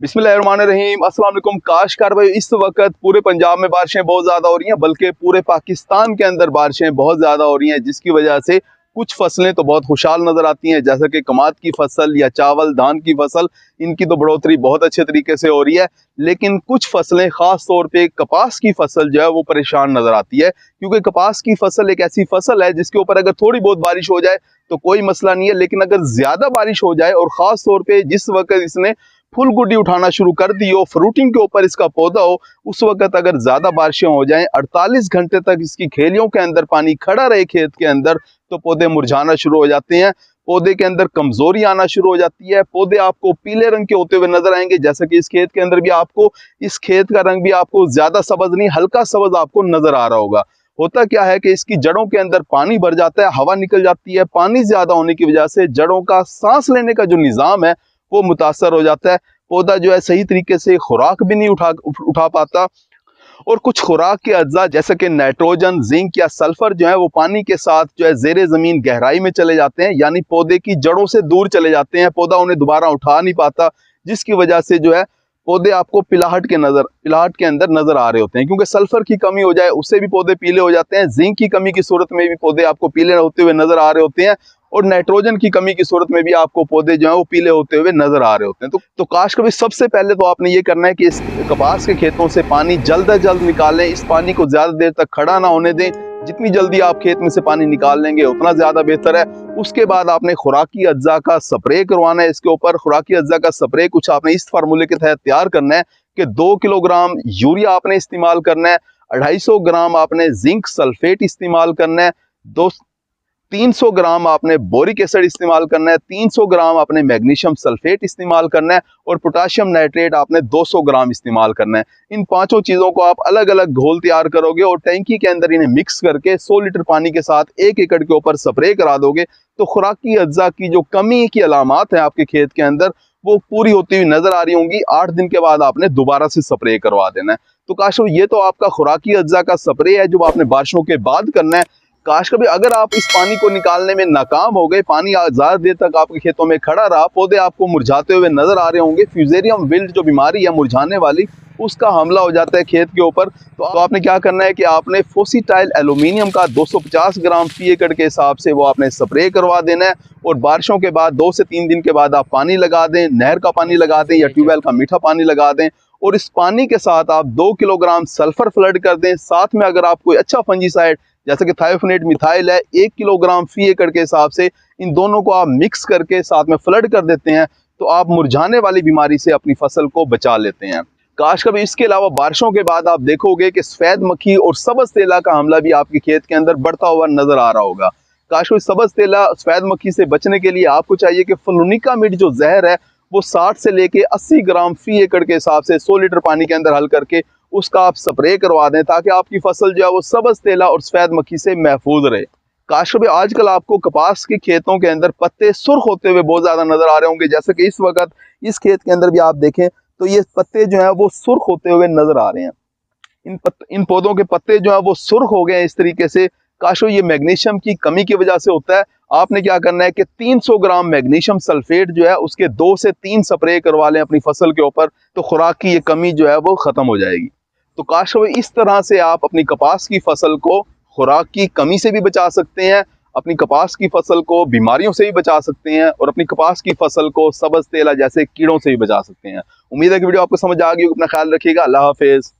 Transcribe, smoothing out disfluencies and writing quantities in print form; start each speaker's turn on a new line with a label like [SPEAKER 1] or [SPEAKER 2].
[SPEAKER 1] बिस्मिल्लाहिर्रहमानिर्रहीम। अस्सलाम वालेकुम। काशकार भाई, इस वक्त पूरे पंजाब में बारिशें बहुत ज़्यादा हो रही हैं, बल्कि पूरे पाकिस्तान के अंदर बारिशें बहुत ज़्यादा हो रही हैं, जिसकी वजह से कुछ फसलें तो बहुत खुशहाल नज़र आती हैं, जैसा कि कमाद की फसल या चावल धान की फसल। इनकी तो बढ़ोतरी बहुत अच्छे तरीके से हो रही है, लेकिन कुछ फसलें ख़ास तौर पे कपास की फसल जो है वो परेशान नज़र आती है, क्योंकि कपास की फसल एक ऐसी फसल है जिसके ऊपर अगर थोड़ी बहुत बारिश हो जाए तो कोई मसला नहीं है, लेकिन अगर ज़्यादा बारिश हो जाए और ख़ास तौर पर जिस वक्त इसने फुल गुड्डी उठाना शुरू कर दी हो, फ्रूटिंग के ऊपर इसका पौधा हो, उस वक्त अगर ज्यादा बारिशें हो जाएं, 48 घंटे तक इसकी खेलियों के अंदर पानी खड़ा रहे खेत के अंदर, तो पौधे मुरझाना शुरू हो जाते हैं। पौधे के अंदर कमजोरी आना शुरू हो जाती है। पौधे आपको पीले रंग के होते हुए नजर आएंगे, जैसा कि इस खेत के अंदर भी आपको, इस खेत का रंग भी आपको ज्यादा सब्ज नहीं, हल्का सब्ज आपको नजर आ रहा होगा। होता क्या है कि इसकी जड़ों के अंदर पानी भर जाता है, हवा निकल जाती है। पानी ज्यादा होने की वजह से जड़ों का सांस लेने का जो निजाम है वो मुतासर हो जाता है। पौधा जो है सही तरीके से खुराक भी नहीं उठा पाता, और कुछ खुराक के अज्जा जैसे कि नाइट्रोजन, जिंक या सल्फर जो है वो पानी के साथ जो है जेरे जमीन गहराई में चले जाते हैं, यानी पौधे की जड़ों से दूर चले जाते हैं। पौधा उन्हें दोबारा उठा नहीं पाता, जिसकी वजह से जो है पौधे आपको पिलाहट के अंदर नजर आ रहे होते हैं, क्योंकि सल्फर की कमी हो जाए उससे भी पौधे पीले हो जाते हैं। जिंक की कमी की सूरत में भी पौधे आपको पीले होते हुए नजर आ रहे होते हैं, और नाइट्रोजन की कमी की सूरत में भी आपको पौधे जो है वो पीले होते हुए नजर आ रहे होते हैं। तो काश कभी सबसे पहले तो आपने ये करना है कि इस कपास के खेतों से पानी जल्द से जल्द निकालें। इस पानी को ज्यादा देर तक खड़ा ना होने दें। जितनी जल्दी आप खेत में से पानी निकाल लेंगे उतना ज्यादा बेहतर है। उसके बाद आपने खुराकी अज्जा का स्प्रे करवाना है। इसके ऊपर खुराकी अज्जा का स्प्रे कुछ आपने इस फार्मूले के तहत तैयार करना है कि 2 किलोग्राम यूरिया आपने इस्तेमाल करना है, 250 ग्राम आपने जिंक सल्फेट इस्तेमाल करना है, 300 ग्राम आपने बोरिक एसिड इस्तेमाल करना है, 300 ग्राम आपने मैग्नीशियम सल्फेट इस्तेमाल करना है, और पोटाशियम नाइट्रेट आपने 200 ग्राम इस्तेमाल करना है। इन पांचों चीज़ों को आप अलग अलग घोल तैयार करोगे और टैंकी के अंदर इन्हें मिक्स करके 100 लीटर पानी के साथ 1 एकड़ के ऊपर स्प्रे करा दोगे, तो खुराकी अज्जा की जो कमी की अलामात है आपके खेत के अंदर वो पूरी होती हुई नजर आ रही होंगी। 8 दिन के बाद आपने दोबारा से स्प्रे करवा देना है। तो काश ये तो आपका खुराकी अज्जा का स्प्रे है जो आपने बारिशों के बाद करना है। काश कभी अगर आप इस पानी को निकालने में नाकाम हो गए, पानी ज्यादा देर तक आपके खेतों में खड़ा रहा, पौधे आपको मुरझाते हुए नजर आ रहे होंगे, फ्यूजेरियम विल्ट जो बीमारी है मुरझाने वाली, उसका हमला हो जाता है खेत के ऊपर, तो आपने क्या करना है कि आपने फोसीटाइल एल्यूमिनियम का 250 ग्राम फी एकड़ के हिसाब से वो आपने स्प्रे करवा देना है। और बारिशों के बाद 2 से 3 दिन के बाद आप पानी लगा दें, नहर का पानी लगा दें या ट्यूबवेल का मीठा पानी लगा दें, और इस पानी के साथ आप 2 किलोग्राम सल्फर फ्लड कर दें। साथ में अगर आप कोई अच्छा फंजीसाइड जैसे कि थायोफोनेट मिथाइल है 1 किलोग्राम फी एकड़ के हिसाब से, इन दोनों को आप मिक्स करके साथ में फ्लड कर देते हैं, तो आप मुरझाने वाली बीमारी से अपनी फसल को बचा लेते हैं। काश कभी इसके अलावा बारिशों के बाद आप देखोगे कि सफेद मक्खी और सब्ज तेला का हमला भी आपके खेत के अंदर बढ़ता हुआ नजर आ रहा होगा। काश कोई सब्ज तेला सफेद मक्खी से बचने के लिए आपको चाहिए कि फ्लूनिका मिड जो जहर है वो 60 से लेके 80 ग्राम फी एकड़ के हिसाब से 100 लीटर पानी के अंदर हल करके उसका आप स्प्रे करवा दें, ताकि आपकी फसल जो है वो सब्ज तेला और सफेद मक्खी से महफूज रहे। काश भाई आजकल आपको कपास के खेतों के अंदर पत्ते सुर्ख होते हुए बहुत ज्यादा नजर आ रहे होंगे, जैसे कि इस वक्त इस खेत के अंदर भी आप देखें तो ये पत्ते जो है वो सुर्ख होते हुए नजर आ रहे हैं। इन पौधों के पत्ते जो है वो सुर्ख हो गए हैं इस तरीके से। काशो ये मैग्नीशियम की कमी की वजह से होता है। आपने क्या करना है कि 300 ग्राम मैग्नीशियम सल्फेट जो है उसके 2 से 3 स्प्रे करवा लें अपनी फसल के ऊपर, तो खुराक की ये कमी जो है वो खत्म हो जाएगी। तो काशो इस तरह से आप अपनी कपास की फसल को खुराक की कमी से भी बचा सकते हैं, अपनी कपास की फसल को बीमारियों से भी बचा सकते हैं, और अपनी कपास की फसल को सब्ज तेला जैसे कीड़ों से भी बचा सकते हैं। उम्मीद है कि वीडियो आपको समझ आ गई। अपना ख्याल रखिएगा। अल्लाह हाफिज।